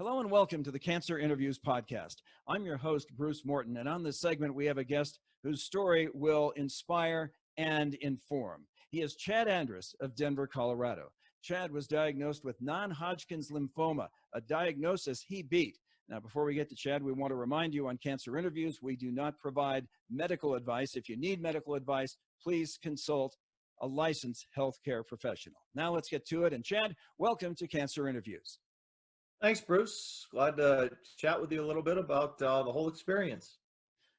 Hello and welcome to the Cancer Interviews podcast. I'm your host, Bruce Morton, and on this segment, we have a guest whose story will inspire and inform. He is Chad Andrus of Denver, Colorado. Chad was diagnosed with non-Hodgkin's lymphoma, a diagnosis he beat. Now, before we get to Chad, we want to remind you on Cancer Interviews, we do not provide medical advice. If you need medical advice, please consult a licensed healthcare professional. Now let's get to it. And Chad, welcome to Cancer Interviews. Thanks, Bruce. Glad to chat with you a little bit about the whole experience.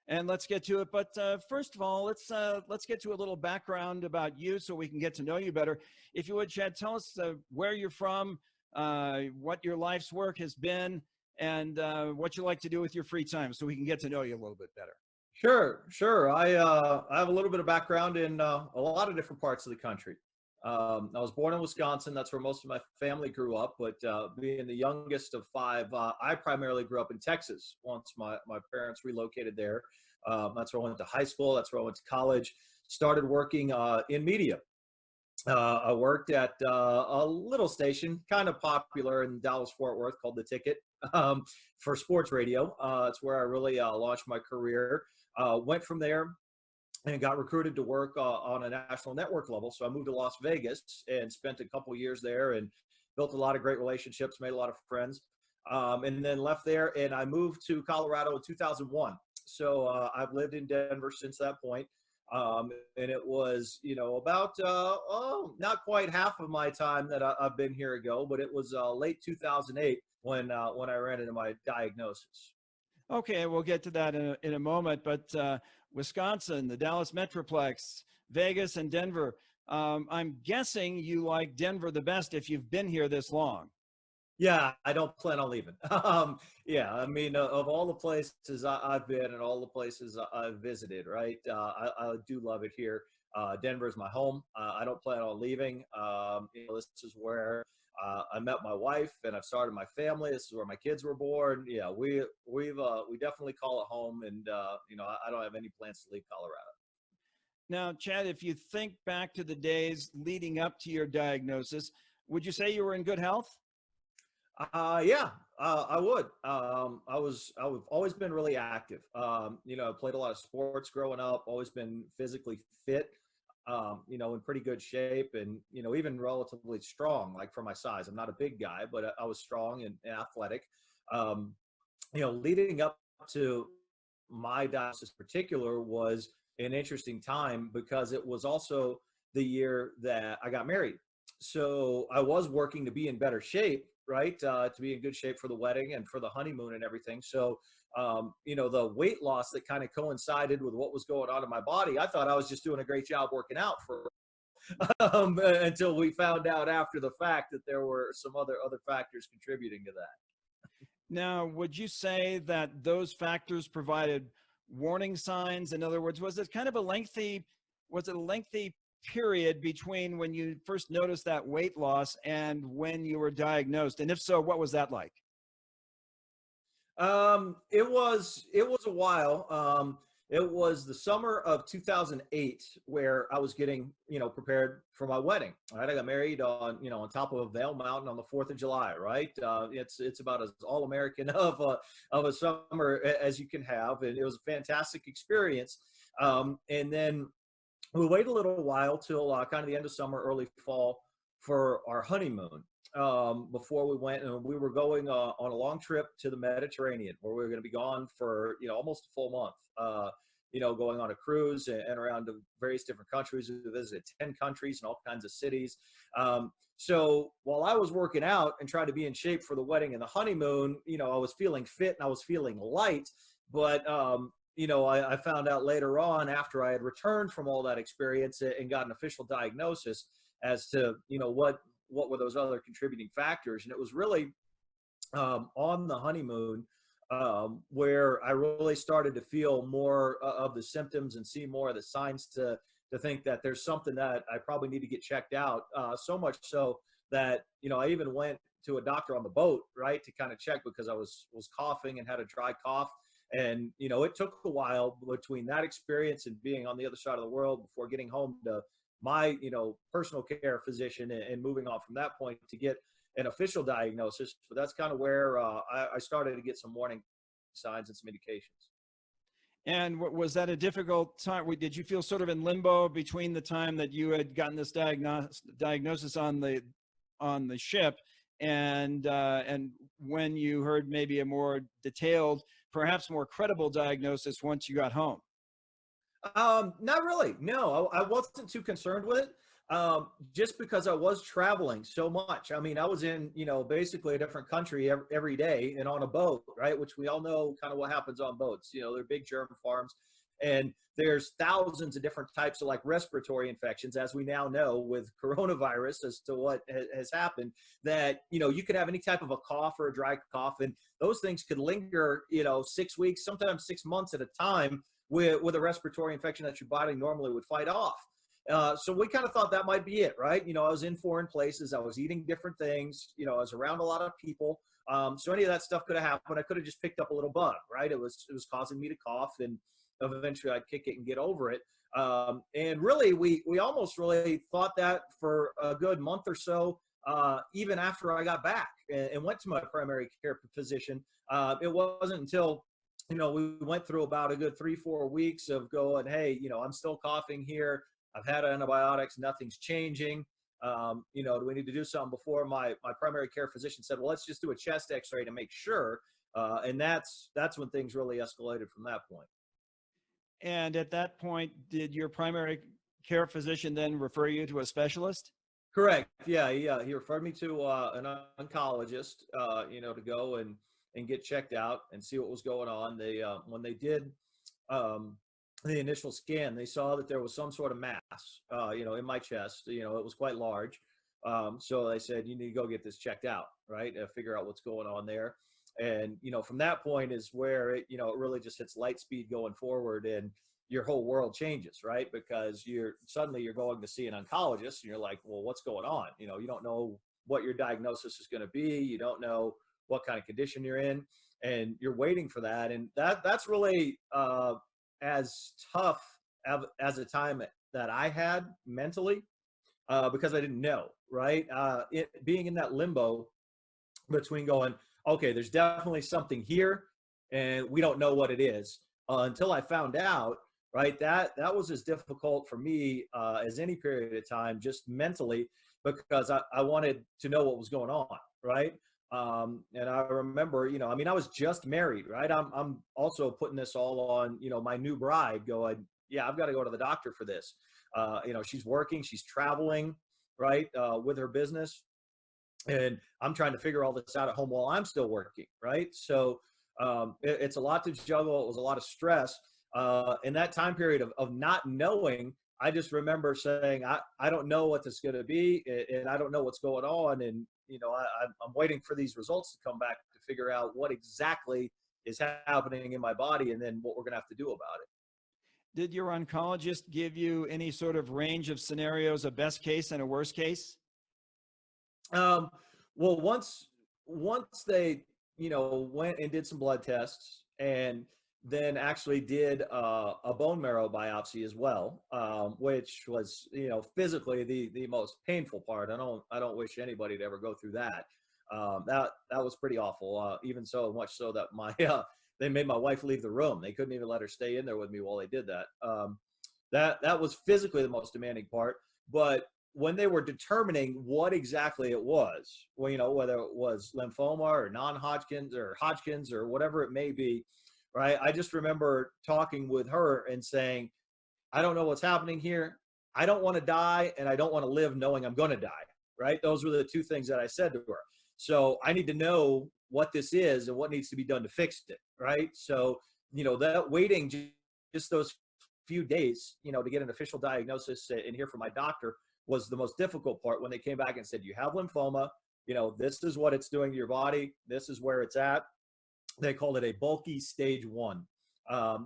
And let's get to it. But first of all, let's get to a little background about you so we can get to know you better. If you would, Chad, tell us where you're from, what your life's work has been, and what you like to do with your free time so we can get to know you a little bit better. Sure. I have a little bit of background in a lot of different parts of the country. I was born in Wisconsin. That's where most of my family grew up. But being the youngest of five, I primarily grew up in Texas once my parents relocated there. That's where I went to high school. That's where I went to college. Started working in media. I worked at a little station, kind of popular in Dallas-Fort Worth, called The Ticket, for sports radio. It's where I really launched my career. Went from there and got recruited to work on a national network level. So I moved to Las Vegas and spent a couple years there and built a lot of great relationships, made a lot of friends, and then left there. And I moved to Colorado in 2001. So I've lived in Denver since that point. And it was, about, not quite half of my time that I've been here ago, but it was late 2008 when I ran into my diagnosis. Okay, we'll get to that in a moment, but Wisconsin, the Dallas Metroplex, Vegas, and Denver. I'm guessing you like Denver the best if you've been here this long. Yeah, I don't plan on leaving. Yeah, I mean, of all the places I've been and all the places I've visited, right, I do love it here. Denver is my home. I don't plan on leaving. This is where I met my wife, and I've started my family. This is where my kids were born. Yeah, we definitely call it home, and I don't have any plans to leave Colorado. Now, Chad, if you think back to the days leading up to your diagnosis, would you say you were in good health? Yeah, I would. I've always been really active. I played a lot of sports growing up. Always been physically fit. In pretty good shape, and even relatively strong, like for my size. I'm not a big guy, but I was strong and athletic. Leading up to my diagnosis in particular was an interesting time because it was also the year that I got married. So I was working to be in better shape, right? To be in good shape for the wedding and for the honeymoon and everything. So the weight loss that kind of coincided with what was going on in my body, I thought I was just doing a great job working out for until we found out after the fact that there were some other factors contributing to that. Now, would you say that those factors provided warning signs? In other words, was it a lengthy period between when you first noticed that weight loss and when you were diagnosed? And if so, what was that like? It was a while. It was the summer of 2008 where I was getting, prepared for my wedding. Right. I got married on top of a Vail Mountain on the 4th of July. Right. It's about as all-American of a summer as you can have. And it was a fantastic experience. And then we waited a little while till kind of the end of summer, early fall for our honeymoon. Before we went, and we were going on a long trip to the Mediterranean, where we were going to be gone for almost a full month. Going on a cruise and around to various different countries. We visited 10 countries and all kinds of cities. So while I was working out and trying to be in shape for the wedding and the honeymoon, I was feeling fit and I was feeling light. But I found out later on, after I had returned from all that experience and got an official diagnosis, as to what were those other contributing factors. And it was really on the honeymoon where I really started to feel more of the symptoms and see more of the signs to think that there's something that I probably need to get checked out. So much so that, I even went to a doctor on the boat, right, to kind of check because I was coughing and had a dry cough. And, it took a while between that experience and being on the other side of the world before getting home to my, personal care physician and moving on from that point to get an official diagnosis, but that's kind of where I started to get some warning signs and some indications. And was that a difficult time? Did you feel sort of in limbo between the time that you had gotten this diagnosis on the ship and when you heard maybe a more detailed, perhaps more credible diagnosis once you got home? Not really. No, I wasn't too concerned with it. Just because I was traveling so much. I mean, I was in, basically a different country every day and on a boat, right? Which we all know kind of what happens on boats. They're big germ farms, and there's thousands of different types of like respiratory infections, as we now know with coronavirus, as to what has happened, that, you could have any type of a cough or a dry cough, and those things could linger, 6 weeks, sometimes 6 months at a time with a respiratory infection that your body normally would fight off. So we kind of thought that might be it, right? I was in foreign places. I was eating different things. I was around a lot of people. So any of that stuff could have happened. I could have just picked up a little bug, right? It was causing me to cough, and eventually I'd kick it and get over it. And really, we almost really thought that for a good month or so, even after I got back and went to my primary care physician. It wasn't until we went through about a good 3-4 weeks of going, hey, I'm still coughing here. I've had antibiotics, nothing's changing. Do we need to do something before my primary care physician said, well, let's just do a chest x-ray to make sure. And that's when things really escalated from that point. And at that point, did your primary care physician then refer you to a specialist? Correct. Yeah. He referred me to an oncologist, to go and get checked out and see what was going on. They, when they did the initial scan, they saw that there was some sort of mass, in my chest. It was quite large. So they said, you need to go get this checked out, right? Figure out what's going on there. And, from that point is where it really just hits light speed going forward, and your whole world changes, right? Because you're going to see an oncologist and you're like, well, what's going on? You don't know what your diagnosis is going to be. You don't know what kind of condition you're in, and you're waiting for that. And that's really as tough as a time that I had mentally, because I didn't know, right? Being in that limbo between going, okay, there's definitely something here, and we don't know what it is, until I found out, right? That was as difficult for me as any period of time, just mentally, because I wanted to know what was going on, right? And I remember, I was just married, right? I'm also putting this all on, my new bride, going, yeah, I've got to go to the doctor for this. She's working, she's traveling, right, with her business. And I'm trying to figure all this out at home while I'm still working, right? So it's a lot to juggle. It was a lot of stress. In that time period of not knowing, I just remember saying, I don't know what this is going to be, and I don't know what's going on. And, I'm waiting for these results to come back to figure out what exactly is happening in my body, and then what we're going to have to do about it. Did your oncologist give you any sort of range of scenarios, a best case and a worst case? Well, once they, went and did some blood tests, and then actually did a bone marrow biopsy as well, which was, physically the most painful part. I don't wish anybody to ever go through that. That was pretty awful. Even so much so that they made my wife leave the room. They couldn't even let her stay in there with me while they did that. That was physically the most demanding part. But when they were determining what exactly it was, well, whether it was lymphoma or non-Hodgkin's or Hodgkin's or whatever it may be, right? I just remember talking with her and saying, I don't know what's happening here. I don't want to die, and I don't want to live knowing I'm going to die, right? Those were the two things that I said to her. So I need to know what this is and what needs to be done to fix it, right? So, that waiting just those few days, to get an official diagnosis and hear from my doctor was the most difficult part. When they came back and said, you have lymphoma, this is what it's doing to your body. This is where it's at. They called it a bulky stage 1.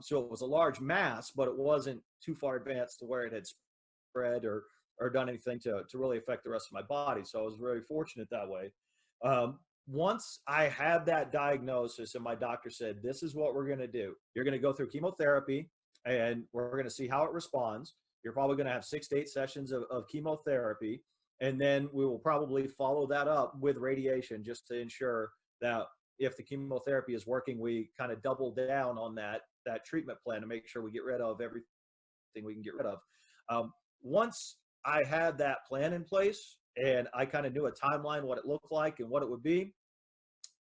So it was a large mass, but it wasn't too far advanced to where it had spread or done anything to really affect the rest of my body. So I was very fortunate that way. Once I had that diagnosis and my doctor said, this is what we're going to do. You're going to go through chemotherapy, and we're going to see how it responds. You're probably going to have 6 to 8 sessions of chemotherapy. And then we will probably follow that up with radiation just to ensure that if the chemotherapy is working, we kind of double down on that treatment plan to make sure we get rid of everything we can get rid of. Once I had that plan in place and I kind of knew a timeline, what it looked like and what it would be,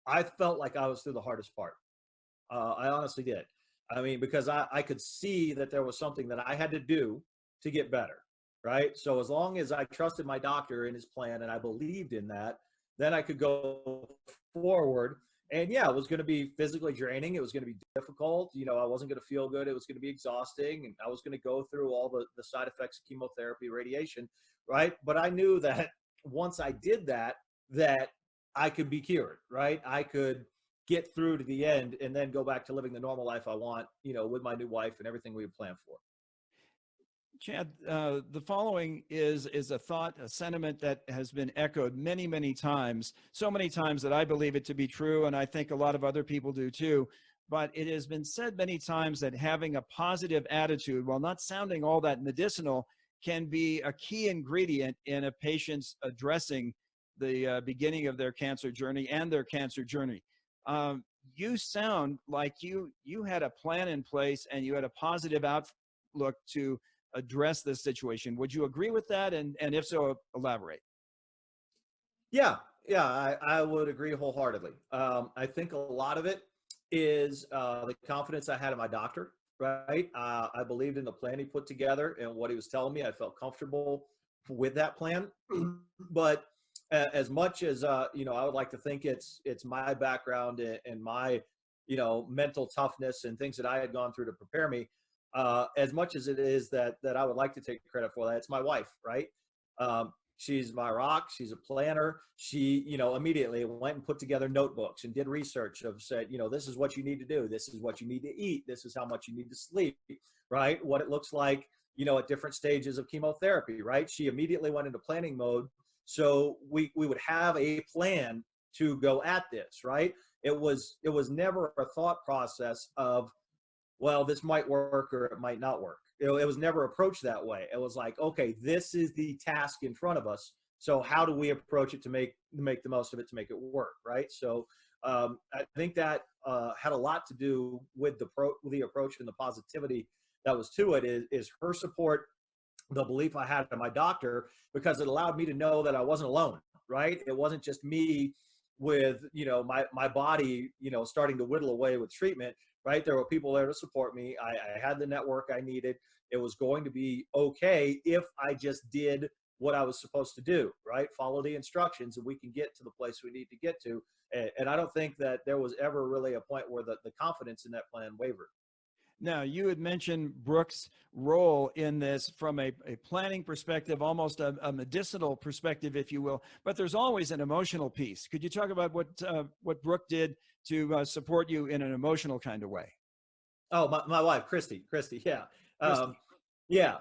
I felt like I was through the hardest part. I honestly did. I mean, because I could see that there was something that I had to do to get better, right? So as long as I trusted my doctor in his plan and I believed in that, then I could go forward. And yeah, it was going to be physically draining. It was going to be difficult. You know, I wasn't going to feel good. It was going to be exhausting. And I was going to go through all the side effects of chemotherapy, radiation, right? But I knew that once I did that, that I could be cured, right? I could get through to the end and then go back to living the normal life I want, you know, with my new wife and everything we had planned for. Chad, the following is a thought, a sentiment that has been echoed many, many times, so many times that I believe it to be true, and I think a lot of other people do too. But it has been said many times that having a positive attitude, while not sounding all that medicinal, can be a key ingredient in a patient's addressing the beginning of their cancer journey and their cancer journey. You sound like you had a plan in place and you had a positive outlook to address this situation. Would you agree with that? And if so, elaborate. Yeah, I would agree wholeheartedly. I think a lot of it is the confidence I had in my doctor, right? I believed in the plan he put together and what he was telling me. I felt comfortable with that plan. But as much as, you know, I would like to think it's my background and my, you know, mental toughness and things that I had gone through to prepare me, as much as it is that I would like to take credit for that, it's my wife, right? She's my rock. She's a planner. She, you know, immediately went and put together notebooks and did research of said, you know, this is what you need to do. This is what you need to eat. This is how much you need to sleep, right? What it looks like, you know, at different stages of chemotherapy, right? She immediately went into planning mode. So we would have a plan to go at this, right? It was never a thought process of, well, this might work or it might not work. It was never approached that way. It was like, okay, this is the task in front of us. So how do we approach it to make the most of it, to make it work, right? So I think that had a lot to do with the approach and the positivity that was to it. Is her support, the belief I had in my doctor, because it allowed me to know that I wasn't alone, right? It wasn't just me with, you know, my body, you know, starting to whittle away with treatment, right? There were people there to support me. I had the network I needed. It was going to be okay if I just did what I was supposed to do, right? Follow the instructions and we can get to the place we need to get to. And I don't think that there was ever really a point where the confidence in that plan wavered. Now, you had mentioned Brookes' role in this from a planning perspective, almost a medicinal perspective, if you will, but there's always an emotional piece. Could you talk about what Brookes did to support you in an emotional kind of way? Oh, my wife, Christy, yeah. Christy. Yeah.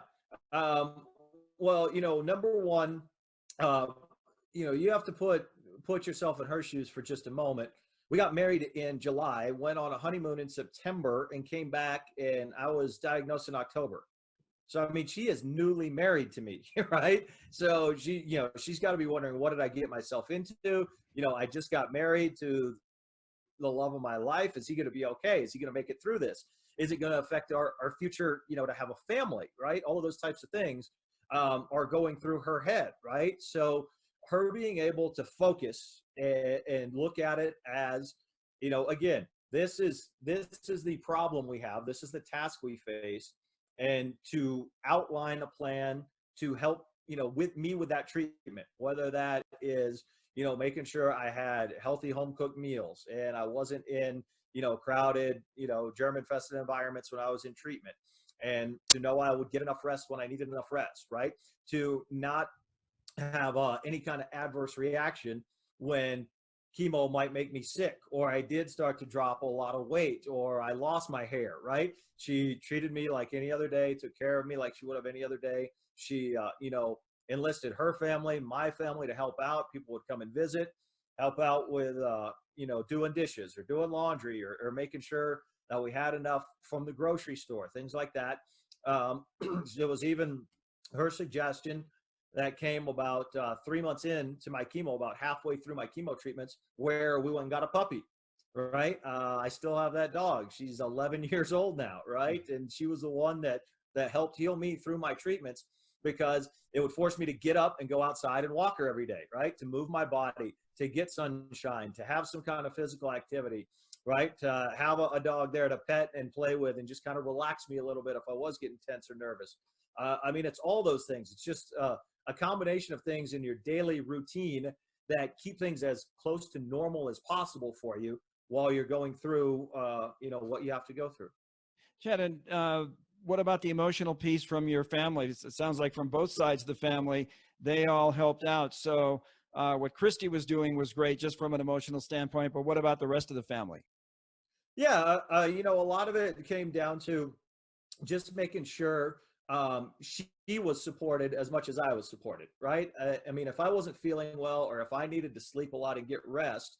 Um, well, you know, number one, uh, you know, you have to put yourself in her shoes for just a moment. We got married in July, went on a honeymoon in September, and came back, and I was diagnosed in October. So, I mean, she is newly married to me, right? So she, you know, she's got to be wondering, what did I get myself into? You know, I just got married to the love of my life. Is he going to be okay? Is he going to make it through this? Is it going to affect our future, you know, to have a family, right? All of those types of things are going through her head, right? So her being able to focus and look at it as, you know, again, this is the problem we have. This is the task we face. And to outline a plan to help, you know, with me with that treatment, whether that is, you know, making sure I had healthy home cooked meals and I wasn't in, you know, crowded, you know, germ infested environments when I was in treatment, and to know I would get enough rest when I needed enough rest, right? To not have any kind of adverse reaction when chemo might make me sick, or I did start to drop a lot of weight, or I lost my hair, right? She treated me like any other day, took care of me like she would have any other day. She, you know, enlisted her family, my family to help out. People would come and visit, help out with, you know, doing dishes or doing laundry or making sure that we had enough from the grocery store, things like that. It was even her suggestion that came about 3 months into my chemo, about halfway through my chemo treatments, where we went and got a puppy. Right. I still have that dog. She's 11 years old now. Right. And she was the one that helped heal me through my treatments, because it would force me to get up and go outside and walk her every day. Right. To move my body, to get sunshine, to have some kind of physical activity. Right. To have a dog there to pet and play with and just kind of relax me a little bit if I was getting tense or nervous. I mean, it's all those things. It's just a combination of things in your daily routine that keep things as close to normal as possible for you while you're going through, what you have to go through. Chad, and what about the emotional piece from your family? It sounds like from both sides of the family, they all helped out. So what Christy was doing was great just from an emotional standpoint, but what about the rest of the family? Yeah, a lot of it came down to just making sure she was supported as much as I was supported, right? I mean, if I wasn't feeling well or if I needed to sleep a lot and get rest,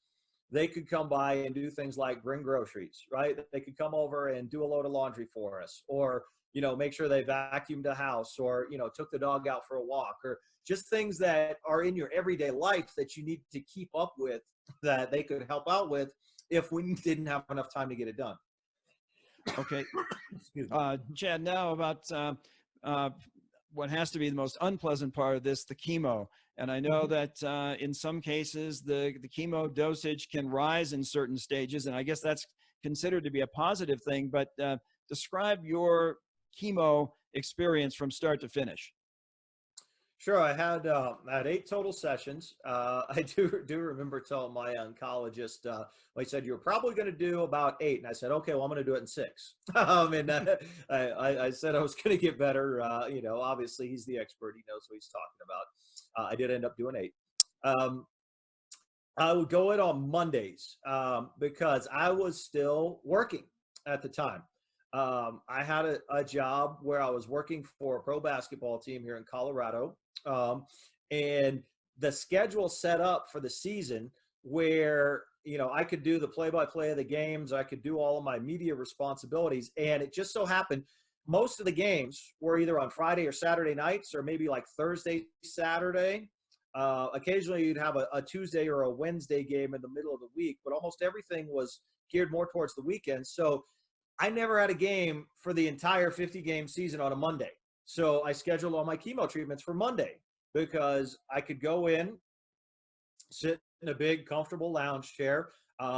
they could come by and do things like bring groceries, right? They could come over and do a load of laundry for us, or, make sure they vacuumed the house, or, took the dog out for a walk, or just things that are in your everyday life that you need to keep up with, that they could help out with if we didn't have enough time to get it done. Okay. Chad, now about what has to be the most unpleasant part of this, the chemo. And I know that in some cases, the chemo dosage can rise in certain stages, and I guess that's considered to be a positive thing, but describe your chemo experience from start to finish. Sure. I had 8 total sessions. I do remember telling my oncologist, he said, you're probably going to do about 8. And I said, okay, well, I'm going to do it in 6. And I said I was going to get better. Obviously he's the expert. He knows what he's talking about. I did end up doing 8. I would go in on Mondays because I was still working at the time. I had a job where I was working for a pro basketball team here in Colorado. And the schedule set up for the season where, I could do the play-by-play of the games. I could do all of my media responsibilities. And it just so happened most of the games were either on Friday or Saturday nights, or maybe like Thursday, Saturday. Occasionally you'd have a Tuesday or a Wednesday game in the middle of the week, but almost everything was geared more towards the weekend. So I never had a game for the entire 50-game season on a Monday. So I scheduled all my chemo treatments for Monday, because I could go in, sit in a big, comfortable lounge chair.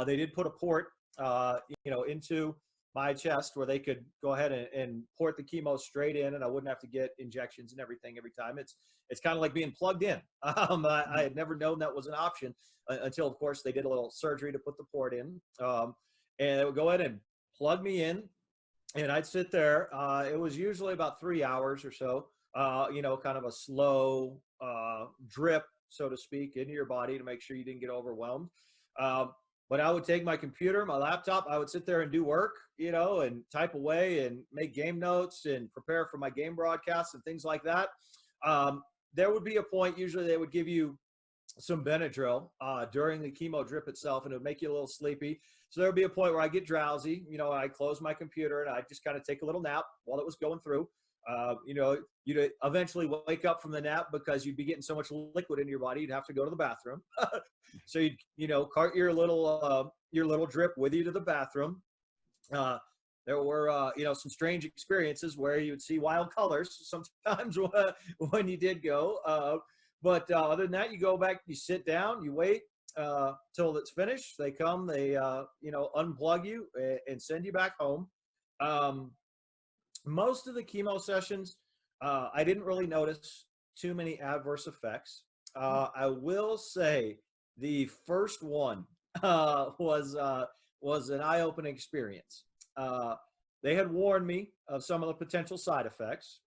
They did put a port, into my chest where they could go ahead and port the chemo straight in, and I wouldn't have to get injections and everything every time. It's kind of like being plugged in. I had never known that was an option until, of course, they did a little surgery to put the port in. And they would go ahead and plug me in, and I'd sit there. It was usually about 3 hours or so, kind of a slow drip, so to speak, into your body to make sure you didn't get overwhelmed. But I would take my computer, my laptop, I would sit there and do work, and type away and make game notes and prepare for my game broadcasts and things like that. There would be a point, usually they would give you some Benadryl during the chemo drip itself, and it would make you a little sleepy. So there would be a point where I get drowsy. I'd close my computer and I'd just kind of take a little nap while it was going through. You'd eventually wake up from the nap because you'd be getting so much liquid in your body, you'd have to go to the bathroom. So you'd, cart your little drip with you to the bathroom. There were, some strange experiences where you would see wild colors sometimes when you did go. But other than that, you go back, you sit down, you wait till it's finished. They come, they, unplug you and send you back home. Most of the chemo sessions, I didn't really notice too many adverse effects. I will say the first one was an eye-opening experience. They had warned me of some of the potential side effects.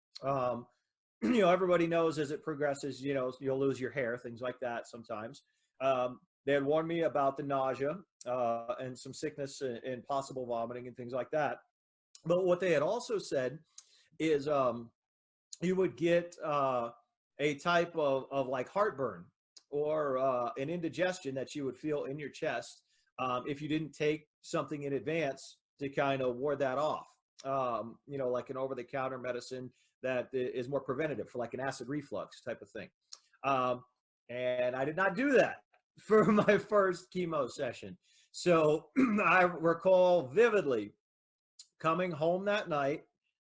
Everybody knows as it progresses, you'll lose your hair, things like that sometimes. They had warned me about the nausea and some sickness and possible vomiting and things like that. But what they had also said is you would get a type of like heartburn or an indigestion that you would feel in your chest if you didn't take something in advance to kind of ward that off. like an over-the-counter medicine that is more preventative for like an acid reflux type of thing. And I did not do that for my first chemo session. So I recall vividly coming home that night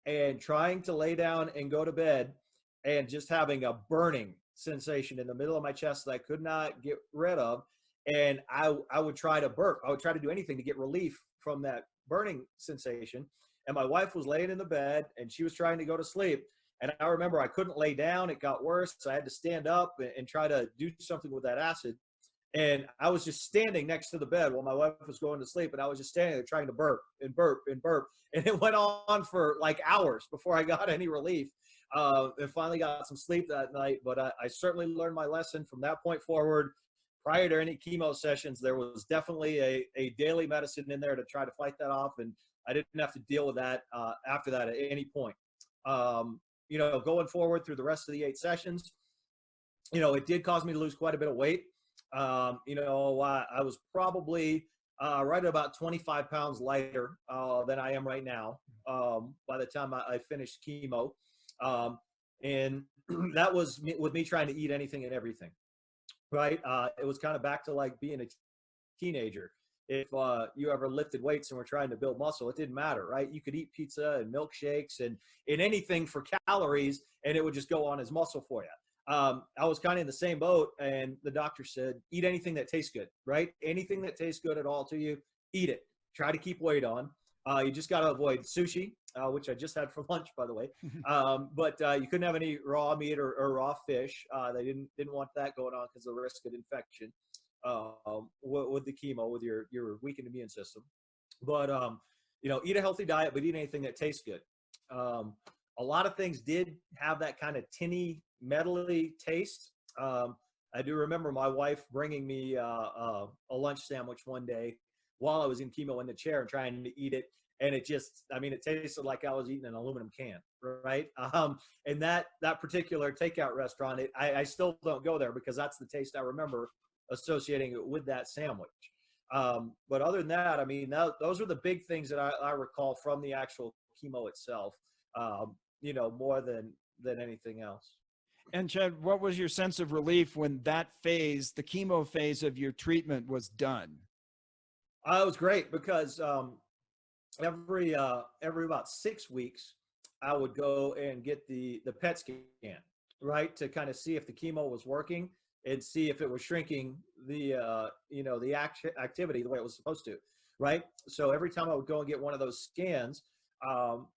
and trying to lay down and go to bed and just having a burning sensation in the middle of my chest that I could not get rid of. And I would try to burp. I would try to do anything to get relief from that burning sensation. And my wife was laying in the bed and she was trying to go to sleep. And I remember I couldn't lay down. It got worse. So I had to stand up and try to do something with that acid. And I was just standing next to the bed while my wife was going to sleep. And I was just standing there trying to burp and burp and burp. And it went on for like hours before I got any relief. And finally got some sleep that night. But I certainly learned my lesson from that point forward. Prior to any chemo sessions, there was definitely a daily medicine in there to try to fight that off. And I didn't have to deal with that after that at any point. Going forward through the rest of the 8 sessions, it did cause me to lose quite a bit of weight. I was probably right about 25 pounds lighter than I am right now by the time I finished chemo. And that was with me trying to eat anything and everything, right? It was kind of back to like being a teenager. If you ever lifted weights and were trying to build muscle, it didn't matter, right? You could eat pizza and milkshakes and anything for calories, and it would just go on as muscle for you. I was kind of in the same boat, and the doctor said, eat anything that tastes good, right? Anything that tastes good at all to you, eat it. Try to keep weight on. You just got to avoid sushi, which I just had for lunch, by the way. But you couldn't have any raw meat or raw fish. They didn't want that going on because of the risk of infection with the chemo, with your weakened immune system. But eat a healthy diet, but eat anything that tastes good. A lot of things did have that kind of tinny, metally taste. I do remember my wife bringing me a lunch sandwich one day while I was in chemo in the chair and trying to eat it. And it just, it tasted like I was eating an aluminum can, right? And that particular takeout restaurant, I still don't go there because that's the taste I remember associating it with that sandwich. But other than that, those are the big things that I recall from the actual chemo itself, more than anything else. And Chad, what was your sense of relief when that phase, the chemo phase of your treatment, was done? It was great because every about 6 weeks, I would go and get the PET scan, right, to kind of see if the chemo was working and see if it was shrinking the activity the way it was supposed to, right? So every time I would go and get one of those scans,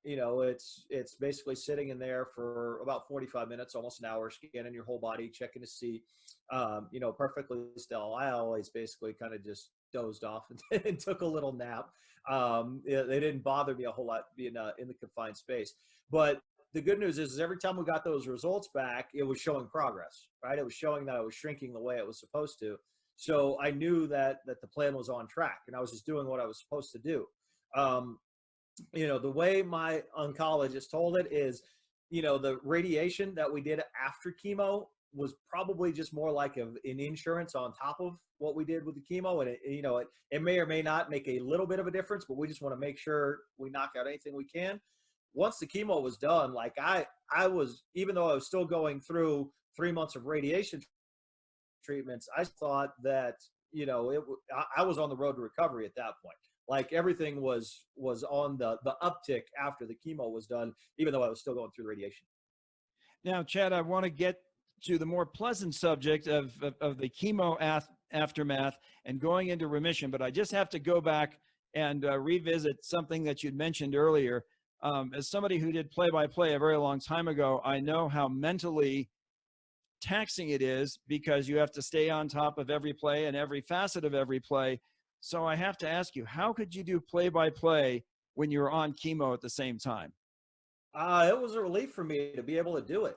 it's basically sitting in there for about 45 minutes, almost an hour, scanning your whole body, checking to see, perfectly still. I always basically kind of just dozed off and took a little nap. They didn't bother me a whole lot being in the confined space. But the good news is every time we got those results back, it was showing progress, right? It was showing that I was shrinking the way it was supposed to. So I knew that the plan was on track and I was just doing what I was supposed to do. The way my oncologist told it is, the radiation that we did after chemo was probably just more like an insurance on top of what we did with the chemo. And it may or may not make a little bit of a difference, but we just want to make sure we knock out anything we can. Once the chemo was done, like I was, even though I was still going through 3 months of radiation treatments, I thought that, I was on the road to recovery at that point. Like everything was on the uptick after the chemo was done, even though I was still going through the radiation. Now, Chad, I want to get to the more pleasant subject of the chemo aftermath and going into remission, but I just have to go back and revisit something that you'd mentioned earlier. As somebody who did play-by-play a very long time ago, I know how mentally taxing it is because you have to stay on top of every play and every facet of every play. So I have to ask you, how could you do play-by-play when you're on chemo at the same time? It was a relief for me to be able to do it.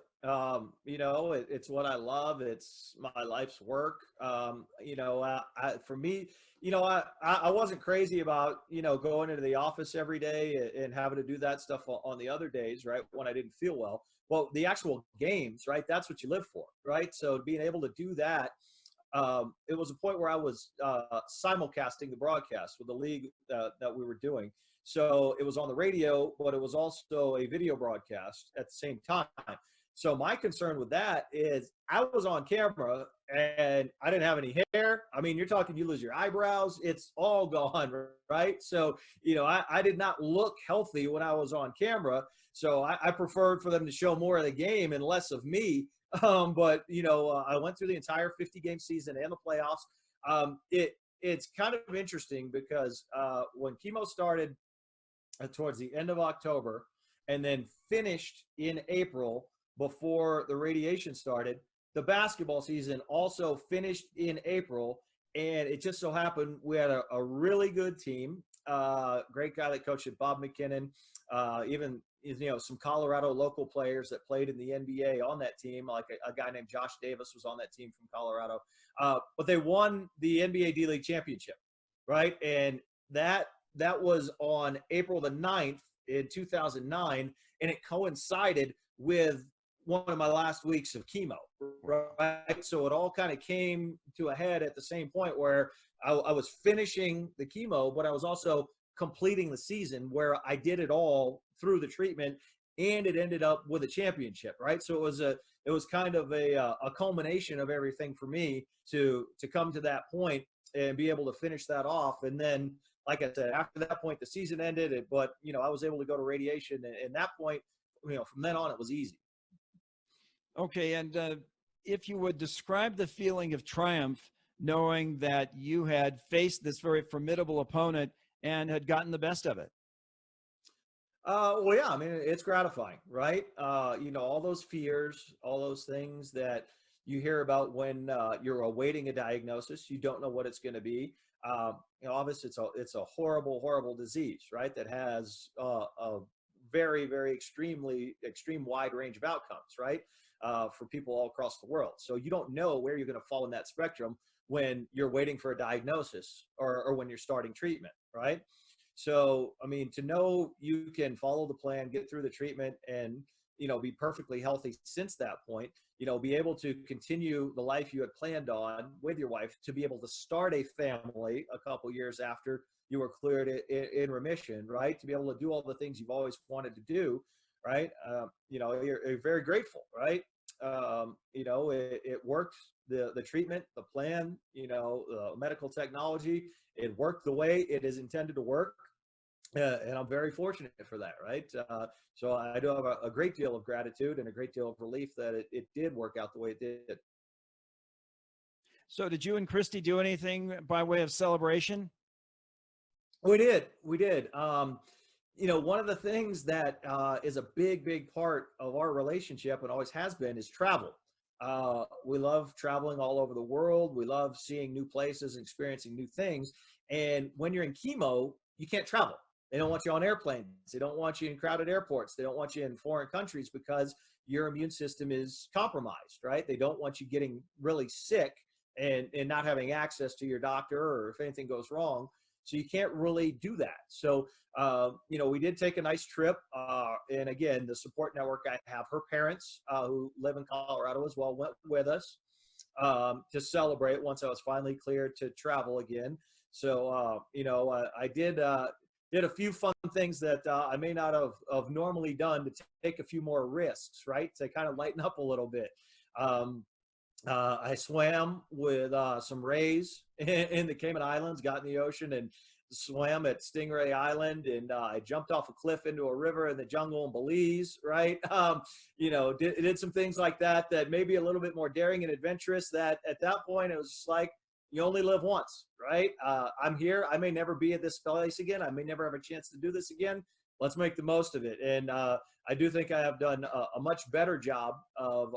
It's what I love. It's my life's work. For me, I wasn't crazy about, going into the office every day and having to do that stuff on the other days, right, when I didn't feel well. Well, the actual games, right, that's what you live for, right? So being able to do that, it was a point where I was simulcasting the broadcast with the league that we were doing. So it was on the radio, but it was also a video broadcast at the same time. So my concern with that is I was on camera and I didn't have any hair. I mean, you're talking, you lose your eyebrows, it's all gone, right? So, I did not look healthy when I was on camera. So I preferred for them to show more of the game and less of me. But I went through the entire 50-game season and the playoffs. It's kind of interesting because when chemo started towards the end of October and then finished in April before the radiation started, the basketball season also finished in April. And it just so happened we had a really good team. Great guy that coached it, Bob McKinnon, even some Colorado local players that played in the NBA on that team, like a guy named Josh Davis was on that team from Colorado. But they won the NBA D-League championship, right? And that was on April the 9th in 2009, and it coincided with one of my last weeks of chemo, right? So it all kind of came to a head at the same point where I was finishing the chemo, but I was also completing the season where I did it all through the treatment, and it ended up with a championship, right? So it was kind of a culmination of everything for me to come to that point and be able to finish that off. And then, like I said, after that point, the season ended, but I was able to go to radiation, and that point, from then on, it was easy. Okay, and if you would describe the feeling of triumph, knowing that you had faced this very formidable opponent and had gotten the best of it. Well, yeah, I mean, it's gratifying, right? All those fears, all those things that you hear about when you're awaiting a diagnosis, you don't know what it's going to be. Obviously, it's a horrible, horrible disease, right? That has a very, very extreme wide range of outcomes, right? For people all across the world. So you don't know where you're going to fall in that spectrum when you're waiting for a diagnosis or when you're starting treatment, right? So, I mean, to know you can follow the plan, get through the treatment, and, be perfectly healthy since that point, be able to continue the life you had planned on with your wife, to be able to start a family a couple years after you were cleared in remission, right? To be able to do all the things you've always wanted to do, right? You're very grateful, right? It worked, the treatment, the plan, medical technology, it worked the way it is intended to work. And I'm very fortunate for that, right? So I do have a great deal of gratitude and a great deal of relief that it did work out the way it did. So did you and Christy do anything by way of celebration? We did. One of the things that is a big part of our relationship and always has been is travel. We love traveling all over the world. We love seeing new places and experiencing new things. And when you're in chemo, you can't travel. They don't want you on airplanes. They don't want you in crowded airports. They don't want you in foreign countries because your immune system is compromised, right? They don't want you getting really sick and not having access to your doctor, or if anything goes wrong. So you can't really do that. So, we did take a nice trip. And again, the support network I have, her parents who live in Colorado as well, went with us to celebrate once I was finally cleared to travel again. So, I did a few fun things that I may not have normally done to take a few more risks, right? To kind of lighten up a little bit. I swam with some rays in the Cayman Islands, got in the ocean and swam at Stingray Island, and I jumped off a cliff into a river in the jungle in Belize, right? Did some things like that may be a little bit more daring and adventurous, that at that point it was just like, you only live once, right? I'm here. I may never be at this place again. I may never have a chance to do this again. Let's make the most of it. And I do think I have done a much better job of,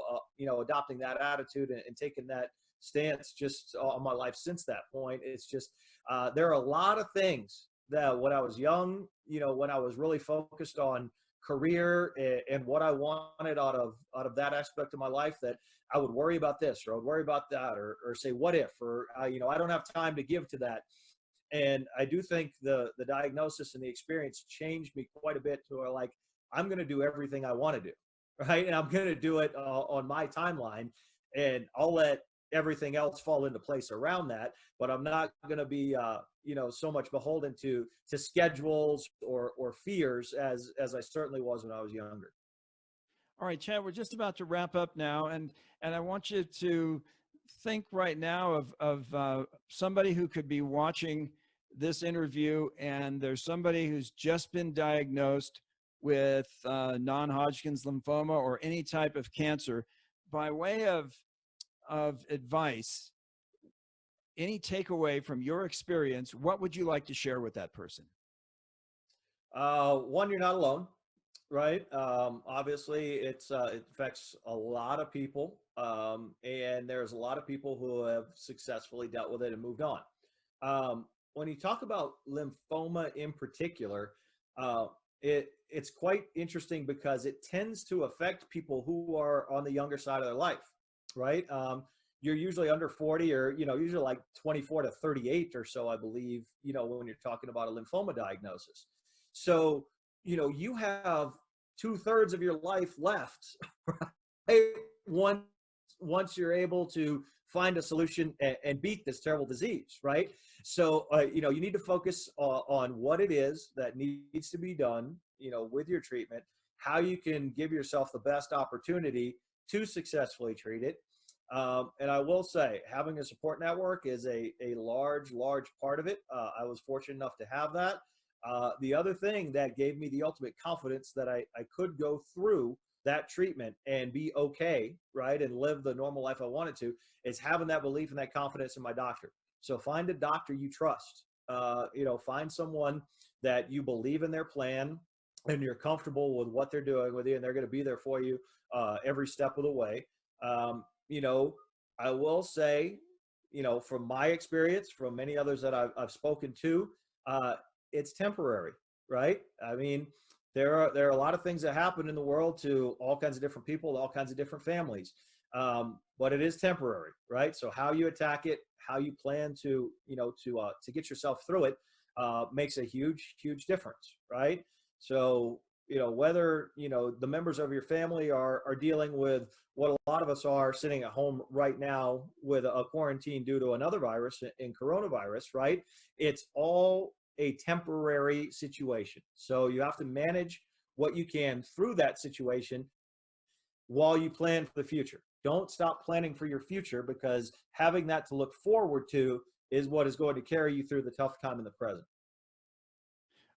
adopting that attitude and taking that stance just on my life since that point. It's just, there are a lot of things that when I was young, when I was really focused on career and what I wanted out of that aspect of my life, that I would worry about this, or I would worry about that, or say, what if, or, I don't have time to give to that. And I do think the diagnosis and the experience changed me quite a bit to where, like, I'm going to do everything I want to do, right? And I'm going to do it on my timeline, and I'll let everything else fall into place around that. But I'm not going to be, so much beholden to schedules or fears as I certainly was when I was younger. All right, Chad, we're just about to wrap up now, and I want you to think right now of somebody who could be watching this interview, and there's somebody who's just been diagnosed with non-Hodgkin's lymphoma or any type of cancer. By way of advice, any takeaway from your experience, what would you like to share with that person? One, you're not alone, right? Obviously, it affects a lot of people, and there's a lot of people who have successfully dealt with it and moved on. When you talk about lymphoma in particular, it's quite interesting because it tends to affect people who are on the younger side of their life, right? You're usually under 40 or, usually like 24 to 38 or so, I believe, when you're talking about a lymphoma diagnosis. So, you have 2/3 of your life left, right? Once you're able to find a solution and beat this terrible disease, right? So, you need to focus on what it is that needs to be done, with your treatment, how you can give yourself the best opportunity to successfully treat it. And I will say, having a support network is a large part of it. I was fortunate enough to have that. The other thing that gave me the ultimate confidence that I could go through that treatment and be okay, right, and live the normal life I wanted to, is having that belief and that confidence in my doctor. So find a doctor you trust. Find someone that you believe in their plan and you're comfortable with what they're doing with you, and they're going to be there for you every step of the way. I will say, from my experience, from many others that I've spoken to, it's temporary, right? I mean, there are a lot of things that happen in the world to all kinds of different people, all kinds of different families, but it is temporary, right? So how you attack it, how you plan to get yourself through it, makes a huge difference, right? So whether the members of your family are dealing with what a lot of us are sitting at home right now with a quarantine due to another virus in coronavirus, right? It's all a temporary situation. So you have to manage what you can through that situation while you plan for the future. Don't stop planning for your future, because having that to look forward to is what is going to carry you through the tough time in the present.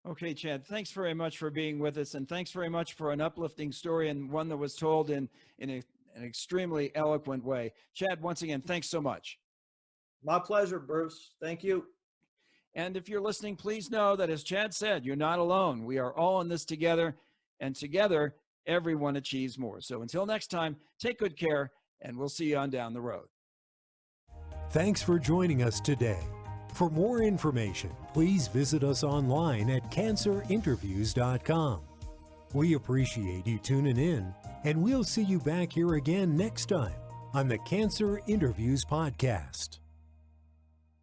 Okay, Chad, thanks very much for being with us, and thanks very much for an uplifting story, and one that was told in an extremely eloquent way. Chad, once again, thanks so much. My pleasure, Bruce. Thank you. And if you're listening, please know that, as Chad said, you're not alone. We are all in this together, and together, everyone achieves more. So until next time, take good care, and we'll see you on down the road. Thanks for joining us today. For more information, please visit us online at cancerinterviews.com. We appreciate you tuning in, and we'll see you back here again next time on the Cancer Interviews Podcast.